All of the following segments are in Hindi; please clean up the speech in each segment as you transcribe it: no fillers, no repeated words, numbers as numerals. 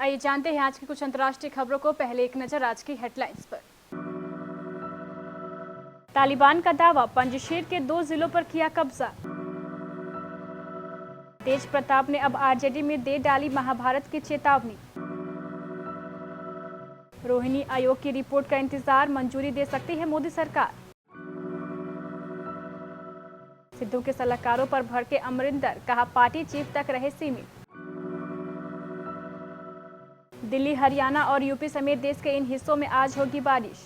आइए जानते हैं आज की कुछ अंतर्राष्ट्रीय खबरों को। पहले एक नजर आज की हेडलाइंस पर। तालिबान का दावा, पंजशीर के 2 जिलों पर किया कब्जा। तेज प्रताप ने अब आरजेडी में दे डाली महाभारत की चेतावनी। रोहिणी आयोग की रिपोर्ट का इंतजार, मंजूरी दे सकती है मोदी सरकार। सिद्धू के सलाहकारों पर भड़के अमरिंदर, कहा पार्टी चीफ तक रहे सीमित। दिल्ली, हरियाणा और यूपी समेत देश के इन हिस्सों में आज होगी बारिश।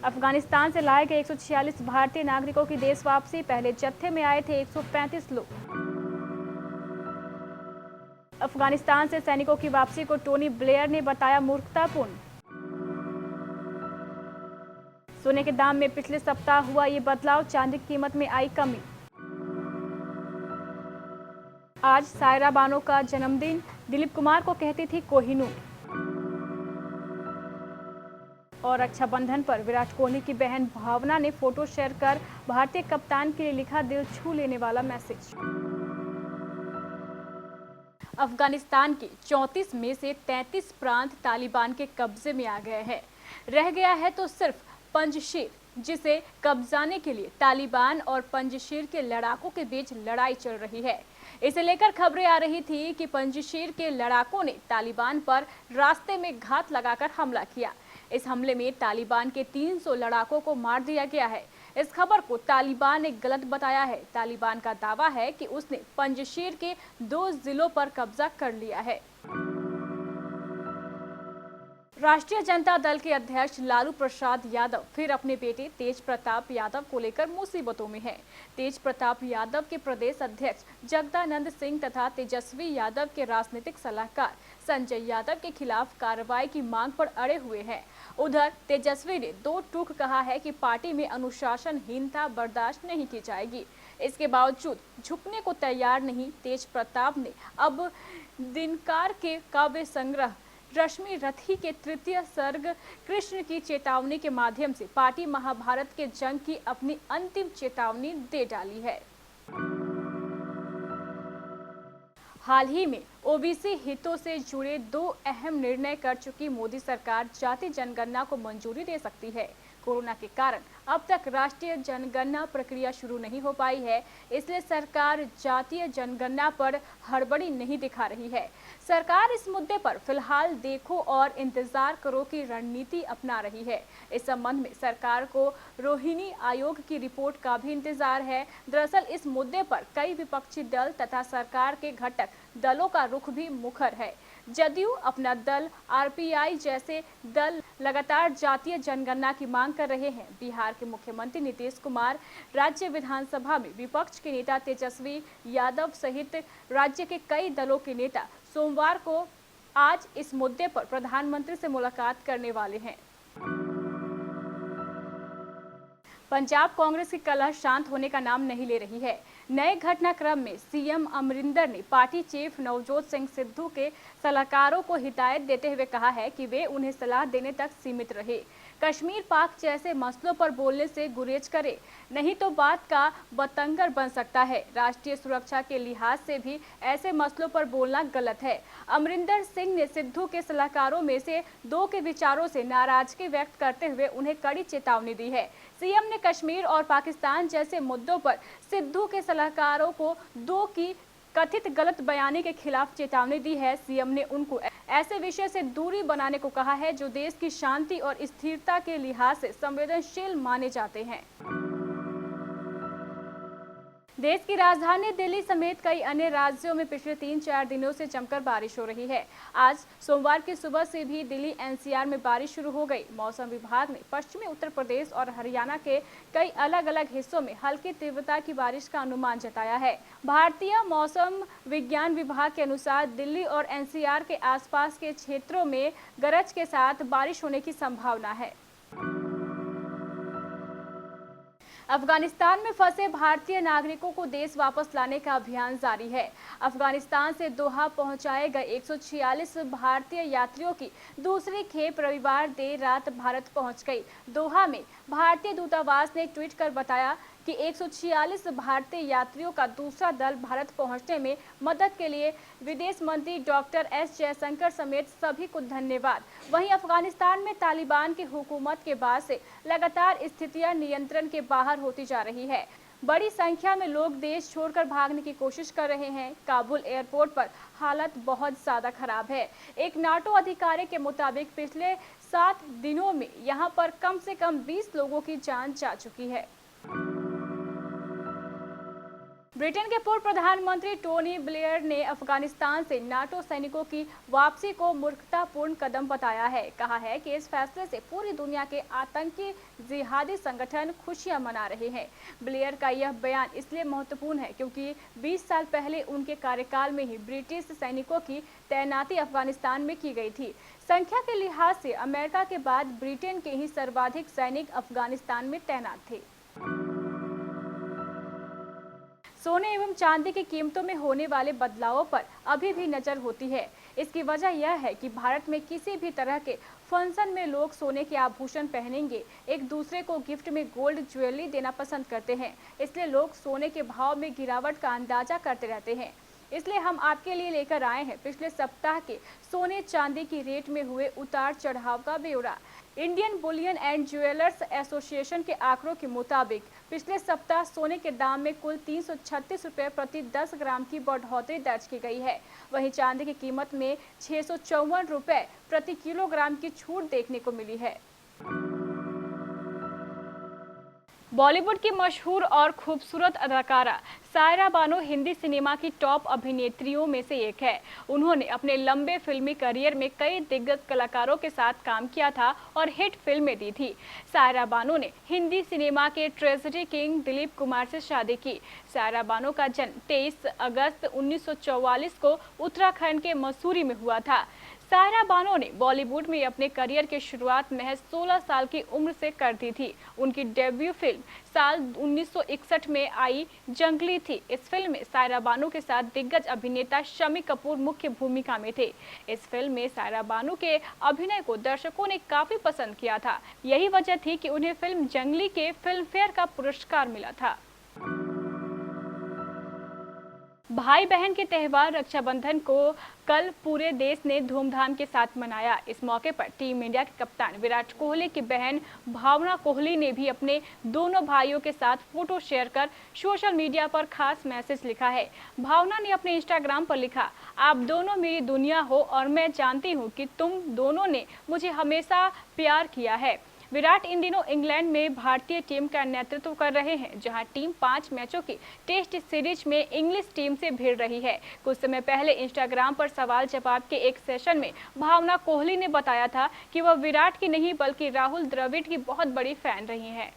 अफगानिस्तान से लाए गए 146 भारतीय नागरिकों की देश वापसी, पहले जत्थे में आए थे 135 लोग। अफगानिस्तान से सैनिकों की वापसी को टोनी ब्लेयर ने बताया मूर्खतापूर्ण। सोने के दाम में पिछले सप्ताह हुआ ये बदलाव, चांदी की कीमत में आई कमी। आज सायरा बानो का जन्मदिन, दिलीप कुमार को कहती थी कोहिनूर। और रक्षाबंधन पर विराट कोहली की बहन भावना ने फोटो शेयर कर भारतीय कप्तान के लिए लिखा दिल छू लेने वाला मैसेज। अफगानिस्तान के 34 में से 33 प्रांत तालिबान के कब्जे में आ गए हैं। रह गया है तो सिर्फ पंजशीर, जिसे कब्जाने के लिए तालिबान और पंजशीर के लड़ाकों के बीच लड़ाई चल रही है। इसे लेकर खबरें आ रही थी कि पंजशीर के लड़ाकों ने तालिबान पर रास्ते में घात लगाकर हमला किया। इस हमले में तालिबान के 300 लड़ाकों को मार दिया गया है। इस खबर को तालिबान ने गलत बताया है। तालिबान का दावा है कि उसने पंजशीर के 2 जिलों पर कब्जा कर लिया है। राष्ट्रीय जनता दल के अध्यक्ष लालू प्रसाद यादव फिर अपने बेटे तेज प्रताप यादव को लेकर मुसीबतों में हैं। तेज प्रताप यादव के प्रदेश अध्यक्ष जगदानंद सिंह तथा तेजस्वी यादव के राजनीतिक सलाहकार संजय यादव के खिलाफ कार्रवाई की मांग पर अड़े हुए हैं। उधर तेजस्वी ने 2 टूक कहा है कि पार्टी में अनुशासनहीनता बर्दाश्त नहीं की जाएगी। इसके बावजूद झुकने को तैयार नहीं तेज प्रताप ने अब दिनकार के काव्य संग्रह रश्मि रथी के 3य सर्ग कृष्ण की चेतावनी के माध्यम से पार्टी महाभारत के जंग की अपनी अंतिम चेतावनी दे डाली है। हाल ही में ओबीसी हितों से जुड़े 2 अहम निर्णय कर चुकी मोदी सरकार जाति जनगणना को मंजूरी दे सकती है। कोरोना के कारण अब तक राष्ट्रीय जनगणना प्रक्रिया शुरू नहीं हो पाई है, इसलिए सरकार जातीय जनगणना पर हड़बड़ी नहीं दिखा रही है। सरकार इस मुद्दे पर फिलहाल देखो और इंतजार करो की रणनीति अपना रही है। इस संबंध में सरकार को रोहिणी आयोग की रिपोर्ट का भी इंतजार है। दरअसल इस मुद्दे पर कई विपक्षी दल तथा सरकार के घटक दलों का रुख भी मुखर है। जदयू, अपना दल, आरपीआई जैसे दल लगातार जातीय जनगणना की मांग कर रहे हैं। बिहार के मुख्यमंत्री नीतीश कुमार, राज्य विधानसभा में विपक्ष के नेता तेजस्वी यादव सहित राज्य के कई दलों के नेता सोमवार को आज इस मुद्दे पर प्रधानमंत्री से मुलाकात करने वाले हैं। पंजाब कांग्रेस की कलह शांत होने का नाम नहीं ले रही है। नए घटनाक्रम में सीएम अमरिंदर ने पार्टी चीफ नवजोत सिंह सिद्धू के सलाहकारों को हिदायत देते हुए कहा है कि वे उन्हें सलाह देने तक सीमित रहे। कश्मीर पाक जैसे मसलों पर बोलने से गुरेज करे, नहीं तो बात का बतंगर बन सकता है। राष्ट्रीय सुरक्षा के लिहाज से भी ऐसे मसलों पर बोलना गलत है। अमरिंदर सिंह ने सिद्धू के सलाहकारों में से 2 के विचारों से नाराजगी व्यक्त करते हुए उन्हें कड़ी चेतावनी दी है। सीएम ने कश्मीर और पाकिस्तान जैसे मुद्दों पर सिद्धू के सलाहकारों को 2 की कथित गलत बयानी के खिलाफ चेतावनी दी है। सीएम ने उनको ऐसे विषय से दूरी बनाने को कहा है जो देश की शांति और स्थिरता के लिहाज से संवेदनशील माने जाते हैं। देश की राजधानी दिल्ली समेत कई अन्य राज्यों में पिछले 3-4 दिनों से जमकर बारिश हो रही है। आज सोमवार की सुबह से भी दिल्ली एनसीआर में बारिश शुरू हो गई। मौसम विभाग ने पश्चिमी उत्तर प्रदेश और हरियाणा के कई अलग अलग हिस्सों में हल्की तीव्रता की बारिश का अनुमान जताया है। भारतीय मौसम विज्ञान विभाग के अनुसार दिल्ली और एनसीआर के आसपास के क्षेत्रों में गरज के साथ बारिश होने की संभावना है। अफगानिस्तान में फंसे भारतीय नागरिकों को देश वापस लाने का अभियान जारी है। अफगानिस्तान से दोहा पहुंचाए गए 146 भारतीय यात्रियों की दूसरी खेप रविवार देर रात भारत पहुंच गई। दोहा में भारतीय दूतावास ने ट्वीट कर बताया कि 146 भारतीय यात्रियों का दूसरा दल भारत पहुंचने में मदद के लिए विदेश मंत्री डॉक्टर एस जयशंकर समेत सभी को धन्यवाद। वहीं अफगानिस्तान में तालिबान की हुकूमत के बाद से लगातार स्थितियां नियंत्रण के बाहर होती जा रही है। बड़ी संख्या में लोग देश छोड़कर भागने की कोशिश कर रहे हैं। काबुल एयरपोर्ट पर हालत बहुत ज्यादा खराब है। एक नाटो अधिकारी के मुताबिक पिछले 7 दिनों में यहां पर कम से कम 20 लोगों की जान जा चुकी है। ब्रिटेन के पूर्व प्रधानमंत्री टोनी ब्लेयर ने अफगानिस्तान से नाटो सैनिकों की वापसी को मूर्खतापूर्ण कदम बताया है। कहा है कि इस फैसले से पूरी दुनिया के आतंकी जिहादी संगठन खुशियां मना रहे हैं। ब्लेयर का यह बयान इसलिए महत्वपूर्ण है क्योंकि 20 साल पहले उनके कार्यकाल में ही ब्रिटिश सैनिकों की तैनाती अफगानिस्तान में की गई थी। संख्या के लिहाज से अमेरिका के बाद ब्रिटेन के ही सर्वाधिक सैनिक अफगानिस्तान में तैनात थे। सोने एवं चांदी की कीमतों में होने वाले बदलावों पर अभी भी नजर होती है। इसकी वजह यह है कि भारत में किसी भी तरह के फंक्शन में लोग सोने के आभूषण पहनेंगे, एक दूसरे को गिफ्ट में गोल्ड ज्वेलरी देना पसंद करते हैं। इसलिए लोग सोने के भाव में गिरावट का अंदाजा करते रहते हैं। इसलिए हम आपके लिए लेकर आए हैं पिछले सप्ताह के सोने चांदी की रेट में हुए उतार चढ़ाव का ब्यौरा। Indian Boolean and jewellers association के आंकड़ों के मुताबिक पिछले सप्ताह सोने के दाम में कुल 336 रुपये प्रति 10 ग्राम की बढ़ोतरी दर्ज की गई है। वहीं चांदी की कीमत में 654 रुपये प्रति किलोग्राम की छूट देखने को मिली है। बॉलीवुड की मशहूर और खूबसूरत अदाकारा सायरा बानो हिंदी सिनेमा की टॉप अभिनेत्रियों में से एक है। उन्होंने अपने लंबे फिल्मी करियर में कई दिग्गज कलाकारों के साथ काम किया था और हिट फिल्में दी थी। सायरा बानो ने हिंदी सिनेमा के ट्रेजेडी किंग दिलीप कुमार से शादी की। सायरा बानो का जन्म 23 अगस्त 1944 को उत्तराखंड के मसूरी में हुआ था। सायरा बानो ने बॉलीवुड में अपने करियर की शुरुआत महज 16 साल की उम्र से कर दी थी। उनकी डेब्यू फिल्म साल 1961 में आई जंगली थी। इस फिल्म में सायरा बानो के साथ दिग्गज अभिनेता शम्मी कपूर मुख्य भूमिका में थे। इस फिल्म में सायरा बानो के अभिनय को दर्शकों ने काफी पसंद किया था। यही वजह थी कि उन्हें फिल्म जंगली के फिल्म फेयर का पुरस्कार मिला था। भाई बहन के त्योहार रक्षाबंधन को कल पूरे देश ने धूमधाम के साथ मनाया। इस मौके पर टीम इंडिया के कप्तान विराट कोहली की बहन भावना कोहली ने भी अपने दोनों भाइयों के साथ फोटो शेयर कर सोशल मीडिया पर खास मैसेज लिखा है। भावना ने अपने इंस्टाग्राम पर लिखा, आप दोनों मेरी दुनिया हो और मैं जानती हूँ कि तुम दोनों ने मुझे हमेशा प्यार किया है। विराट इन दिनों इंग्लैंड में भारतीय टीम का नेतृत्व कर रहे हैं, जहां टीम 5 मैचों की टेस्ट सीरीज में इंग्लिश टीम से भिड़ रही है। कुछ समय पहले इंस्टाग्राम पर सवाल जवाब के एक सेशन में भावना कोहली ने बताया था कि वह विराट की नहीं बल्कि राहुल द्रविड़ की बहुत बड़ी फैन रही हैं।